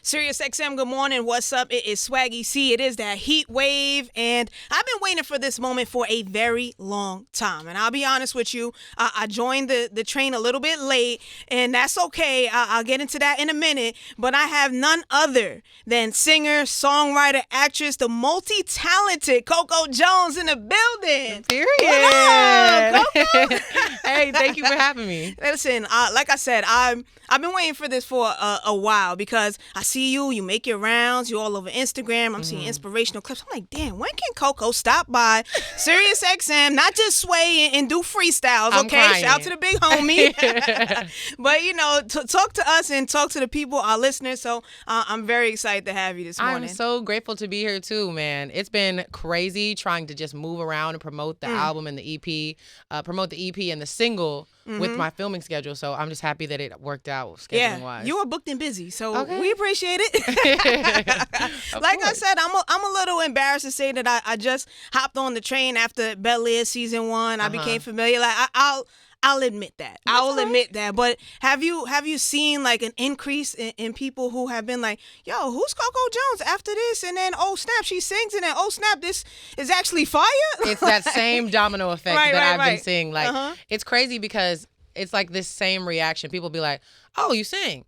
SiriusXM, good morning. What's up? It is Swaggy Sie. It is that heat wave, and I've been waiting for this moment for a very long time. And I'll be honest with you, I joined the train a little bit late, and that's okay. I'll get into that in a minute. But I have none other than singer, songwriter, actress, the multi-talented Coco Jones in the building. Period. What up, Coco? Hey, thank you for having me. Listen, like I said, I've been waiting for this for a while because I see you make your rounds, you're all over Instagram. I'm seeing inspirational clips. I'm like, damn, when can Coco stop by SiriusXM, not just sway and do freestyles, I'm okay? crying. Shout out to the big homie. But, talk to us and talk to the people, our listeners. So I'm very excited to have you this morning. I'm so grateful to be here too, man. It's been crazy trying to just move around and promote the album and the EP, promote the EP and the single with my filming schedule. So I'm just happy that it worked out scheduling wise. You are booked and busy, so Okay. we appreciate it. Like I said, I'm a little embarrassed to say that I just hopped on the train after Bel-Air season 1. I became familiar. Like I'll admit that. I will admit that. But have you seen like an increase in people who have been like, yo, who's Coco Jones after this? And then, oh snap, she sings, and then, oh snap, this is actually fire? It's that same domino effect Right, that I've been right. seeing. Like, it's crazy because it's like this same reaction. People be like, oh, you sing.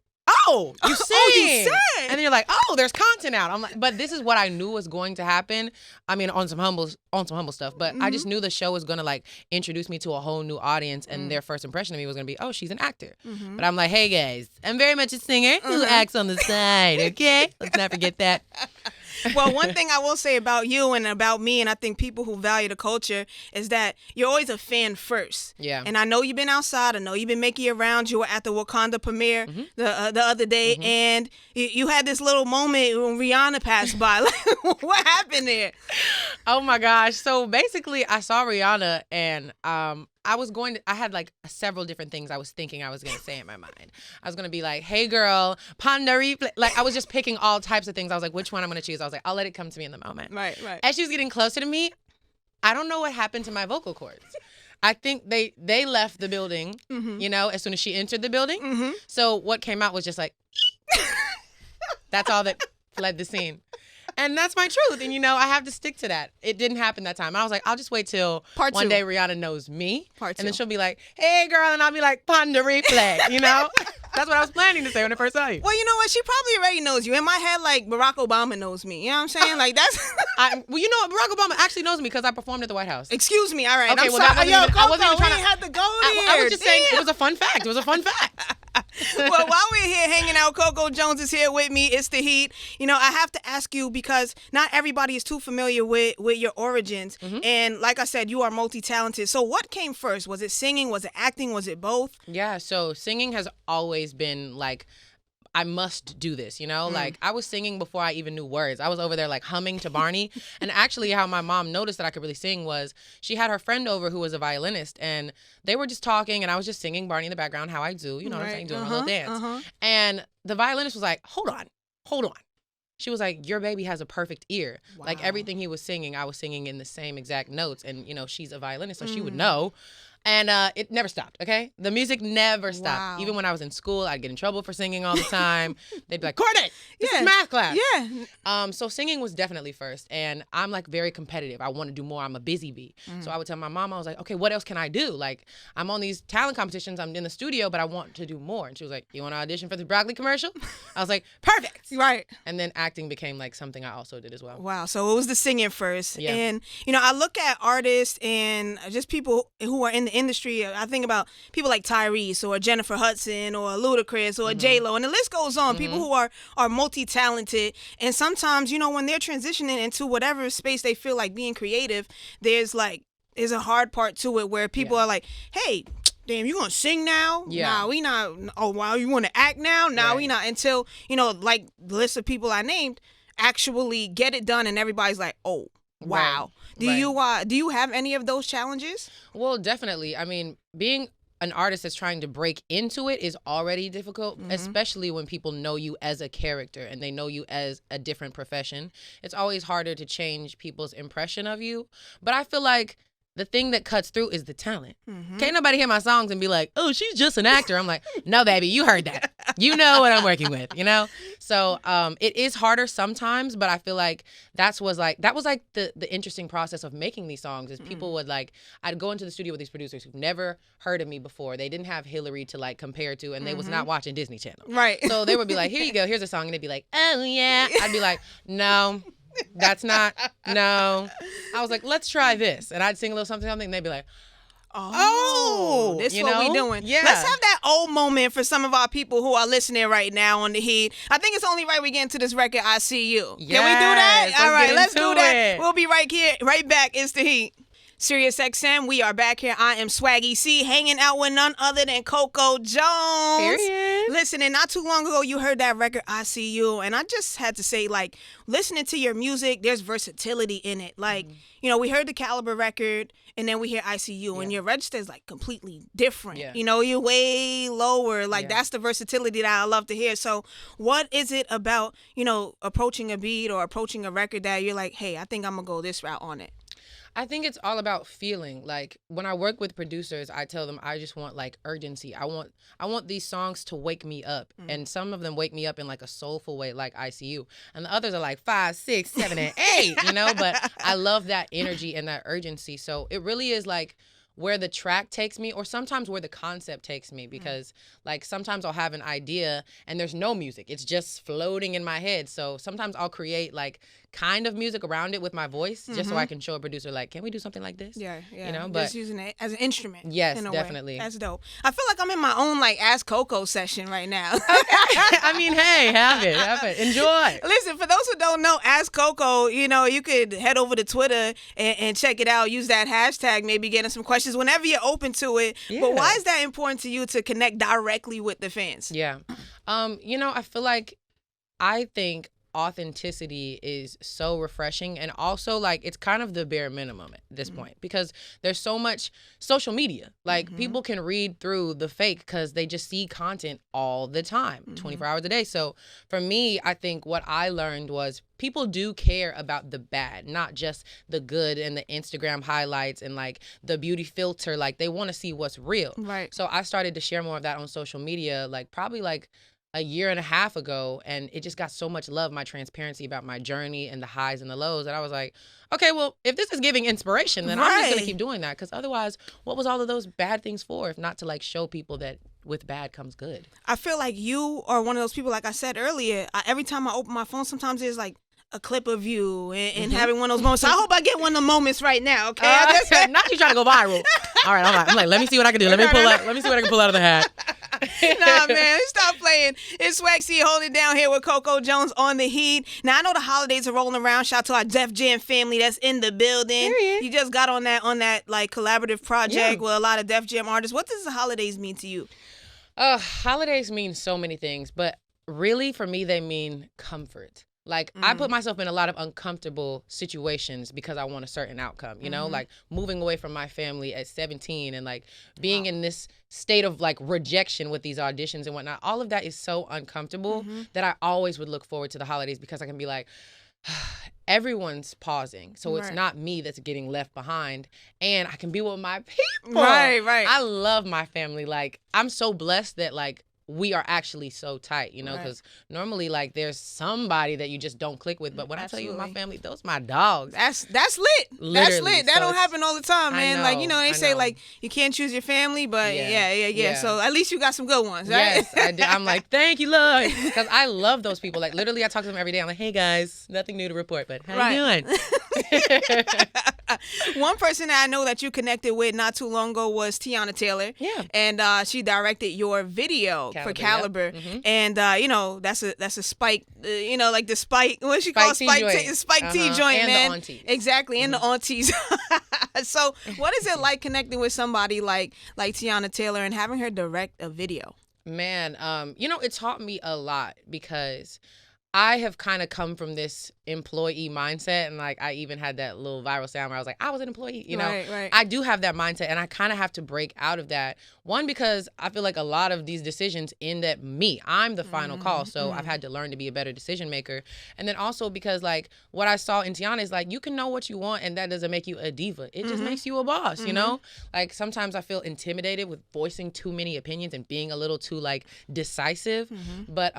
Oh, you sing. Oh, you sing. And then you're like, oh, there's content out. I'm like, but this is what I knew was going to happen. I mean, on some humble stuff. But I just knew the show was gonna like introduce me to a whole new audience, and their first impression of me was gonna be, oh, she's an actor. But I'm like, hey guys, I'm very much a singer who acts on the side. Okay, let's not forget that. Well, one thing I will say about you and about me, and I think people who value the culture, is that you're always a fan first. Yeah. And I know you've been outside. I know you've been making your rounds. You were at the Wakanda premiere the other day, and you had this little moment when Rihanna passed by. Like, what happened there? Oh my gosh. So basically I saw Rihanna and I had like several different things I was thinking I was going to say in my mind. I was going to be like, hey girl, ponderi. Like I was just picking all types of things. I was like, which one I'm going to choose? I was like, I'll let it come to me in the moment. Right. As she was getting closer to me, I don't know what happened to my vocal cords. I think they left the building, as soon as she entered the building. So what came out was just like, that's all that fled the scene. And that's my truth. And, I have to stick to that. It didn't happen that time. I was like, I'll just wait till Part one two. day Rihanna knows me. Part And then two. she'll be like, hey, girl. And I'll be like, ponder replay, That's what I was planning to say when I first saw you. Well, you know what? She probably already knows you. In my head, like Barack Obama knows me. You know what I'm saying? Like that's. Barack Obama actually knows me because I performed at the White House. Excuse me. All right. Okay, I'm well, sorry. that wasn't Yo, even- I Coco, wasn't even trying we to- ain't had to go there. I was just saying Damn. it was a fun fact. It was a fun fact. Well, while we're here hanging out, Coco Jones is here with me. It's the heat. I have to ask you because not everybody is too familiar with your origins. And like I said, you are multi-talented. So what came first? Was it singing? Was it acting? Was it both? Yeah, so singing has always been like, I must do this, Like I was singing before I even knew words. I was over there like humming to Barney. And actually how my mom noticed that I could really sing was she had her friend over who was a violinist, and they were just talking and I was just singing Barney in the background how I do, what I'm saying, doing a little dance. And the violinist was like, hold on. She was like, your baby has a perfect ear. Wow. Like everything he was singing, I was singing in the same exact notes. And, she's a violinist, so she would know. And it never stopped, okay? The music never stopped. Wow. Even when I was in school, I'd get in trouble for singing all the time. They'd be like, Courtney, this is math class. Yeah. So singing was definitely first. And I'm like very competitive. I want to do more. I'm a busy bee. So I would tell my mom, I was like, okay, what else can I do? Like, I'm on these talent competitions. I'm in the studio, but I want to do more. And she was like, you want to audition for the broccoli commercial? I was like, perfect. Right. And then acting became like something I also did as well. Wow. So it was the singing first. Yeah. And, I look at artists and just people who are in the industry. I think about people like Tyrese or Jennifer Hudson or Ludacris or J-Lo, and the list goes on. People who are multi-talented. And sometimes, when they're transitioning into whatever space they feel like being creative, there's a hard part to it where people are like, hey, damn, you gonna sing now? Yeah. Nah, we not. Oh, wow, you want to act now? Nah, we not. Until, like the list of people I named actually get it done and everybody's like, oh, wow. Right. Do you have any of those challenges? Well, definitely. I mean, being an artist that's trying to break into it is already difficult, especially when people know you as a character and they know you as a different profession. It's always harder to change people's impression of you. But I feel like the thing that cuts through is the talent. Can't nobody hear my songs and be like, oh, she's just an actor. I'm like, no, baby, you heard that. You know what I'm working with, you know? So it is harder sometimes, but I feel like that was like the interesting process of making these songs is people would like, I'd go into the studio with these producers who've never heard of me before. They didn't have Hillary to like compare to, and they was not watching Disney Channel. Right. So they would be like, here you go, here's a song. And they'd be like, oh yeah. I'd be like, no. That's not, no. I was like, let's try this. And I'd sing a little something, and they'd be like, oh, this is you what know? we doing. Yeah. Let's have that old moment for some of our people who are listening right now on the Heat. I think it's only right we get into this record, I See You. Can we do that? All right, let's do that. We'll be right here, right back. It's the Heat. SiriusXM, we are back here. I am Swaggy Sie, hanging out with none other than Coco Jones. Period. Listen, and not too long ago, you heard that record, I See You, and I just had to say, like, listening to your music, there's versatility in it. Like, you know, we heard the Caliber record, and then we hear I See You, and your register is, like, completely different. Yeah. You know, you're way lower. Like, that's the versatility that I love to hear. So what is it about, you know, approaching a beat or approaching a record that you're like, hey, I think I'm going to go this route on it? I think it's all about feeling. Like when I work with producers, I tell them I just want like urgency. I want these songs to wake me up, and some of them wake me up in like a soulful way, like I See You, and the others are like 5, 6, 7, and 8. You know, but I love that energy and that urgency. So it really is like where the track takes me, or sometimes where the concept takes me, because like sometimes I'll have an idea and there's no music, it's just floating in my head. So sometimes I'll create like kind of music around it with my voice, just so I can show a producer like, can we do something like this? Yeah. You know, but just using it as an instrument. Yes, in a definitely. Way. That's dope. I feel like I'm in my own like Ask Coco session right now. I mean, hey, have it, enjoy. Listen, for those who don't know, Ask Coco, you know, you could head over to Twitter and check it out. Use that hashtag, maybe getting some questions whenever you're open to it. Yeah. But why is that important to you to connect directly with the fans? Yeah. You know, I think authenticity is so refreshing, and also like it's kind of the bare minimum at this point, because there's so much social media. Like people can read through the fake because they just see content all the time, 24 hours a day. So for me, I think what I learned was people do care about the bad, not just the good and the Instagram highlights and like the beauty filter. Like they want to see what's real. Right. So I started to share more of that on social media, like probably like a year and a half ago, and it just got so much love, my transparency about my journey and the highs and the lows, that I was like, okay, well, if this is giving inspiration, then I'm just going to keep doing that, because otherwise, what was all of those bad things for if not to like show people that with bad comes good? I feel like you are one of those people, like I said earlier, every time I open my phone, sometimes there's like a clip of you and having one of those moments. So I hope I get one of the moments right now, okay? Not you trying to go viral. All right, I'm like, let me see what I can do. Let me see what I can pull out of the hat. Nah, man, stop playing. It's Swaggy Sie holding it down here with Coco Jones on the Heat. Now, I know the holidays are rolling around. Shout out to our Def Jam family that's in the building. Period. You just got on that like collaborative project with a lot of Def Jam artists. What does the holidays mean to you? Holidays mean so many things, but really for me, they mean comfort. Like, I put myself in a lot of uncomfortable situations because I want a certain outcome, you know? Like, moving away from my family at 17 and, like, being in this state of, like, rejection with these auditions and whatnot. All of that is so uncomfortable that I always would look forward to the holidays, because I can be like, everyone's pausing. So it's not me that's getting left behind. And I can be with my people. Right. I love my family. Like, I'm so blessed that, like, we are actually so tight, you know, because normally, like, there's somebody that you just don't click with. But when I tell you my family, those my dogs. That's lit. Literally. That's lit. That don't happen all the time, man. I know, like, you know, they say, like, you can't choose your family, but yeah. So at least you got some good ones, right? Yes, I do. I'm like, thank you, Lord. Because I love those people. Like, literally, I talk to them every day. I'm like, hey, guys, nothing new to report, but how you doing? One person that I know that you connected with not too long ago was Tiana Taylor. Yeah. And she directed your video for Caliber. Yep. And, you know, that's a Spike, you know, like the Spike, what she called Spike Tea joint, and man. The aunties. Exactly, and the aunties. So what is it like connecting with somebody like Tiana Taylor and having her direct a video? Man, you know, it taught me a lot, because I have kind of come from this employee mindset, and like I even had that little viral sound where I was like, I was an employee, you know. Right. I do have that mindset, and I kind of have to break out of that. One, because I feel like a lot of these decisions end at me. I'm the final call, so I've had to learn to be a better decision maker. And then also because like what I saw in Tiana is like you can know what you want, and that doesn't make you a diva. It just makes you a boss, you know. Like sometimes I feel intimidated with voicing too many opinions and being a little too like decisive. But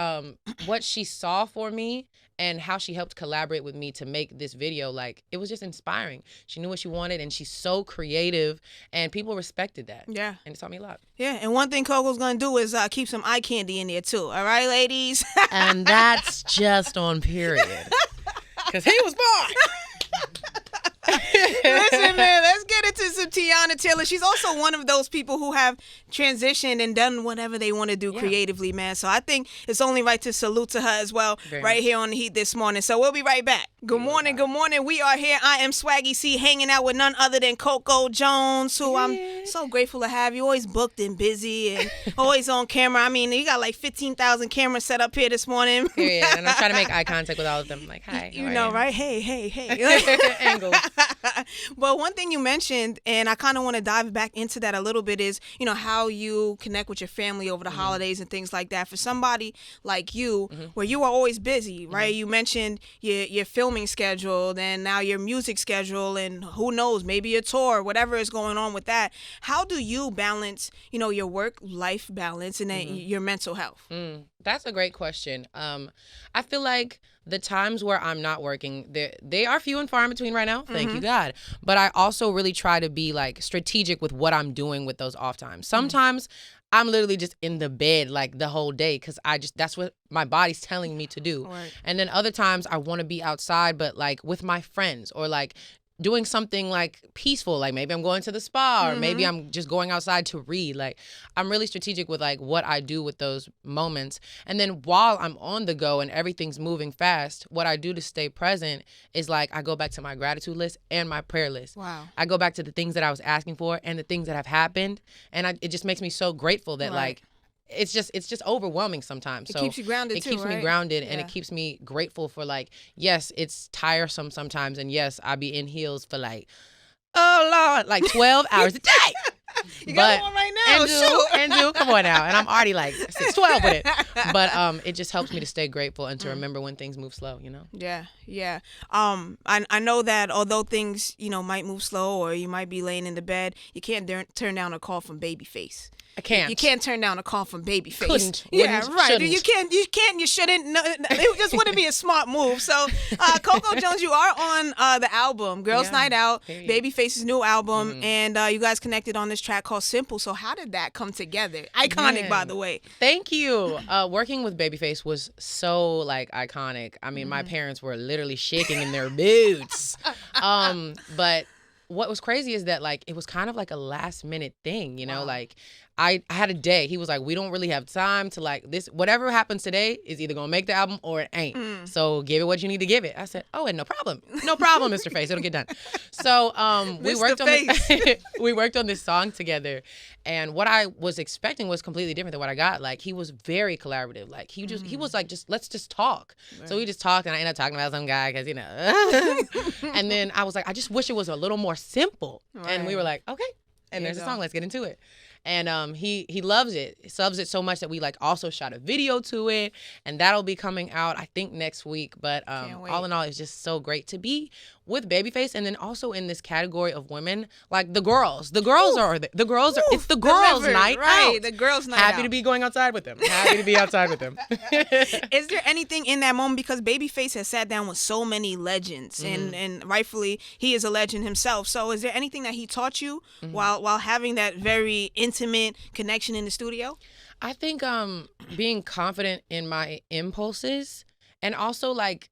what she saw for me and how she helped collaborate with me to make this video, like it was just inspiring. She knew what she wanted, and she's so creative, and people respected that. Yeah. And it taught me a lot. Yeah, and one thing Coco's gonna do is keep some eye candy in there too. All right, ladies. And that's just on period. Because he was born. Listen, man, let's get into some Tiana Taylor. She's also one of those people who have transitioned and done whatever they want to do creatively, man. So I think it's only right to salute to her as well right here on The Heat this morning. So we'll be right back. Good morning. We are here. I am Swaggy Sie, hanging out with none other than Coco Jones, who I'm so grateful to have. You always booked and busy and always on camera. I mean, you got like 15,000 cameras set up here this morning. Yeah, and I'm trying to make eye contact with all of them. Like, hi. You know, right? Hey. Angles. But one thing you mentioned, and I kind of want to dive back into that a little bit, is, you know, how you connect with your family over the holidays and things like that. For somebody like you, where you are always busy, right? You mentioned your filming schedule, and now your music schedule, and who knows, maybe your tour, whatever is going on with that. How do you balance, you know, your work-life balance and then your mental health? That's a great question. I feel like the times where I'm not working, they are few and far in between right now. Thank you, God. But I also really try to be like strategic with what I'm doing with those off times. Sometimes I'm literally just in the bed like the whole day because that's what my body's telling me to do. Right. And then other times I want to be outside, but like with my friends or like doing something like peaceful, like maybe I'm going to the spa or maybe I'm just going outside to read. Like I'm really strategic with like what I do with those moments. And then while I'm on the go and everything's moving fast, what I do to stay present is like I go back to my gratitude list and my prayer list. Wow. I go back to the things that I was asking for and the things that have happened, and it just makes me so grateful that like it's just overwhelming sometimes. It keeps you grounded It too, keeps right? me grounded, and it keeps me grateful for like, yes, it's tiresome sometimes, and yes, I be in heels for like, oh Lord, like 12 hours a day. You got one right now. And do, come on now. And I'm already like 6'12" with it. But it just helps me to stay grateful and to remember when things move slow, you know? Yeah. I know that although things, you know, might move slow or you might be laying in the bed, you can't turn down a call from Babyface. I can't. You can't turn down a call from Babyface. Couldn't. Yeah, Wouldn't, right. shouldn't. You can't. You shouldn't. No, it just wouldn't be a smart move. So, Coco Jones, you are on the album Girls Night Out, Babyface's new album, and you guys connected on this track called Simple. So, how did that come together? Iconic, by the way. Thank you. Working with Babyface was so like iconic. I mean, my parents were literally shaking in their boots. But what was crazy is that like it was kind of like a last minute thing, you know, like I had a day. He was like, we don't really have time to like this. Whatever happens today is either going to make the album or it ain't. So give it what you need to give it. I said, oh, and no problem. No problem, Mr. Face. It'll get done. So we worked on this song together. And what I was expecting was completely different than what I got. Like he was very collaborative. Like he was like, let's just talk. Right. So we just talked, and I ended up talking about some guy because, you know. And then I was like, I just wish it was a little more simple. Right. And we were like, okay. And there's a song. Let's get into it. And he loves it. He loves it so much that we like also shot a video to it, and that'll be coming out I think next week. But all in all, it's just so great to be with Babyface, and then also in this category of women, like the girls. The girls are it's the girls' night out. The girls' night out. Happy to be going outside with them. Happy to be outside with them. Is there anything in that moment, because Babyface has sat down with so many legends, and rightfully he is a legend himself. So is there anything that he taught you while having that very intimate connection in the studio? I think being confident in my impulses, and also like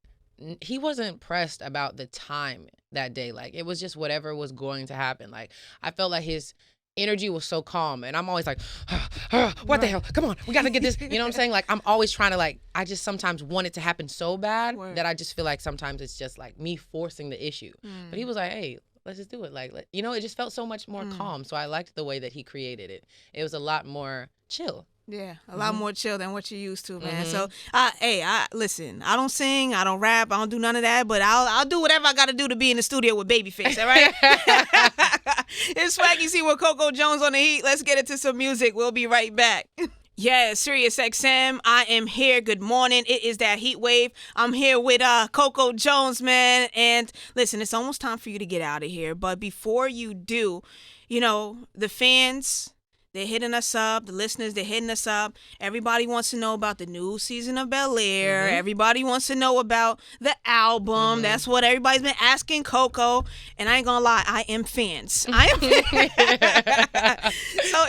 he wasn't pressed about the time that day. Like it was just whatever was going to happen. Like I felt like his energy was so calm, and I'm always like, what the hell? Come on, we got to get this. You know what I'm saying? Like I'm always trying to like, I just sometimes want it to happen so bad that I just feel like sometimes it's just like me forcing the issue. But he was like, hey, let's just do it. Like, you know, it just felt so much more calm. So I liked the way that he created it. It was a lot more chill. Yeah, a lot more chill than what you're used to, man. So, I listen. I don't sing, I don't rap, I don't do none of that, but I'll do whatever I got to do to be in the studio with Babyface. All right. It's Swaggy Sie with Coco Jones on the Heat. Let's get into some music. We'll be right back. Yeah, SiriusXM. I am here. Good morning. It is that heat wave. I'm here with Coco Jones, man. And listen, it's almost time for you to get out of here. But before you do, the fans, they're hitting us up. The listeners, they're hitting us up. Everybody wants to know about the new season of Bel-Air. Everybody wants to know about the album. That's what everybody's been asking Coco. And I ain't gonna lie, I am fans. So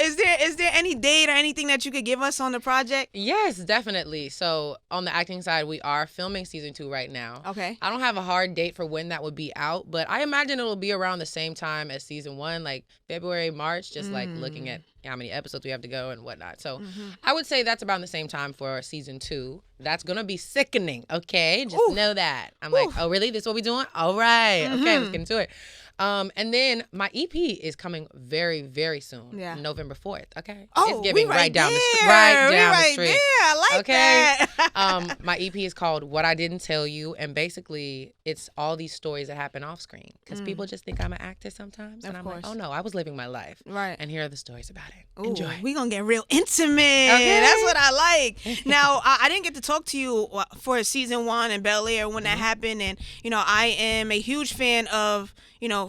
is there any date or anything that you could give us on the project? Yes, definitely. So on the acting side, we are filming season 2 right now. Okay. I don't have a hard date for when that would be out, but I imagine it'll be around the same time as season 1, like February, March, just like looking at how many episodes we have to go and whatnot. So I would say that's around the same time for season 2. That's going to be sickening, okay? Just know that. I'm like, oh, really? This is what we doing? All right. Okay, let's get into it. And then my EP is coming very, very soon. Yeah. November 4th. Okay. Oh, it's giving right down there. the street. Right down the street. There. I like that. My EP is called What I Didn't Tell You. And basically, it's all these stories that happen off screen. Because people just think I'm an actor sometimes. And I'm like, oh, no, I was living my life. Right. And here are the stories about it. Ooh, enjoy. We're going to get real intimate. Okay. That's what I like. Now, I didn't get to talk to you for season 1 and Bel-Air when that happened. And, I am a huge fan of,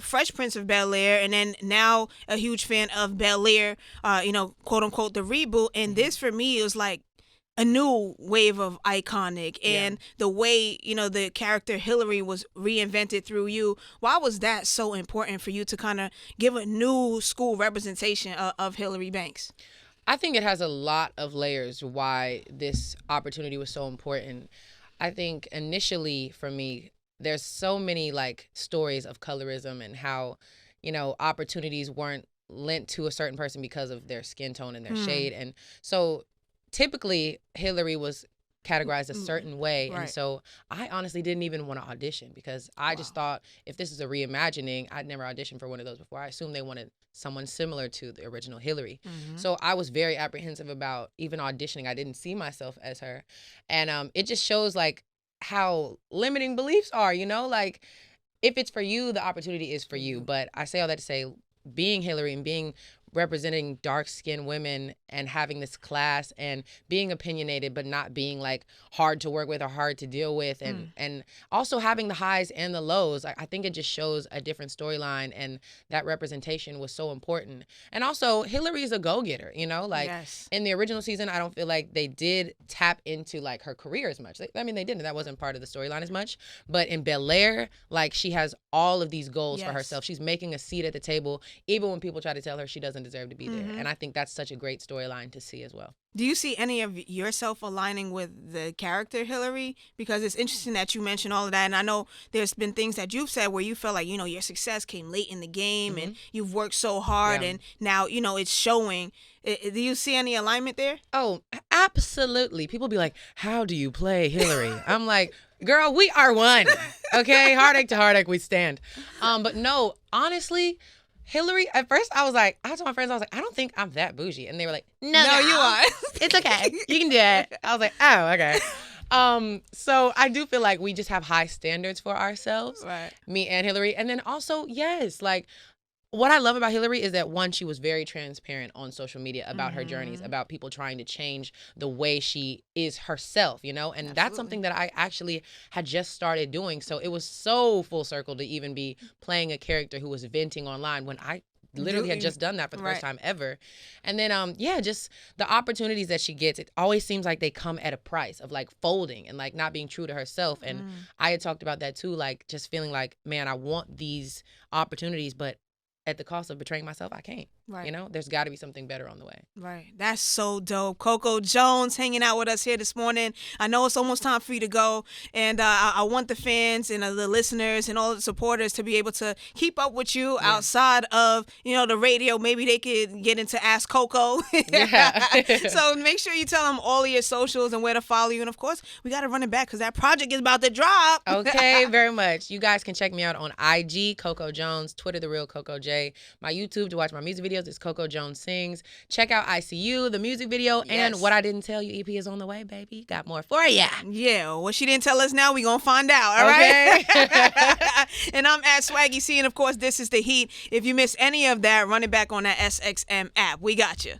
Fresh Prince of Bel-Air, and then now a huge fan of Bel-Air, quote unquote, the reboot. And this for me is like a new wave of iconic, and the way, the character Hillary was reinvented through you. Why was that so important for you to kind of give a new school representation of Hillary Banks? I think it has a lot of layers why this opportunity was so important. I think initially for me, there's so many like stories of colorism and how, opportunities weren't lent to a certain person because of their skin tone and their shade. And so typically Hillary was categorized a certain way. Right. And so I honestly didn't even want to audition because I just thought if this is a reimagining, I'd never auditioned for one of those before. I assumed they wanted someone similar to the original Hillary. So I was very apprehensive about even auditioning. I didn't see myself as her. And it just shows like how limiting beliefs are, like if it's for you, the opportunity is for you. But I say all that to say, being Hillary and representing dark-skinned women and having this class and being opinionated but not being like hard to work with or hard to deal with, and also having the highs and the lows. I think it just shows a different storyline, and that representation was so important. And also Hillary is a go-getter, in the original season I don't feel like they did tap into like her career as much. They didn't. That wasn't part of the storyline as much. But in Bel-Air, like she has all of these goals for herself. She's making a seat at the table even when people try to tell her she doesn't deserve to be there. And I think that's such a great storyline to see as well. Do you see any of yourself aligning with the character Hillary? Because it's interesting that you mentioned all of that. And I know there's been things that you've said where you felt like, your success came late in the game and you've worked so hard and now, it's showing. Do you see any alignment there? Oh, absolutely. People be like, how do you play Hillary? I'm like, girl, we are one. Okay. Heartache to heartache, we stand. But no, honestly, Hillary, at first I told my friends, I was like, I don't think I'm that bougie. And they were like, no, you are. It's okay. You can do it. I was like, oh, okay. So I do feel like we just have high standards for ourselves, right? Me and Hillary. And then also, yes, like what I love about Hillary is that, one, she was very transparent on social media about her journeys, about people trying to change the way she is herself, and Absolutely. That's something that I actually had just started doing. So it was so full circle to even be playing a character who was venting online when I literally had just done that for the first time ever. And then, just the opportunities that she gets, it always seems like they come at a price of like folding and like not being true to herself. And I had talked about that too, like just feeling like, man, I want these opportunities, but at the cost of betraying myself, I can't. Right. There's got to be something better on the way. Right. That's so dope. Coco Jones hanging out with us here this morning. I know it's almost time for you to go. And I want the fans and the listeners and all the supporters to be able to keep up with you outside of, the radio. Maybe they could get into Ask Coco. So make sure you tell them all of your socials and where to follow you. And, of course, we got to run it back because that project is about to drop. Okay, very much. You guys can check me out on IG, Coco Jones, Twitter, The Real Coco J, my YouTube to watch my music videos, videos is Coco Jones Sings. Check out ICU, the music video, and What I Didn't Tell You EP is on the way, baby. Got more for ya. Yeah, what she didn't tell us now, we gonna find out, all right? And I'm at Swaggy Sie, and of course, this is The Heat. If you missed any of that, run it back on that SXM app. We got you.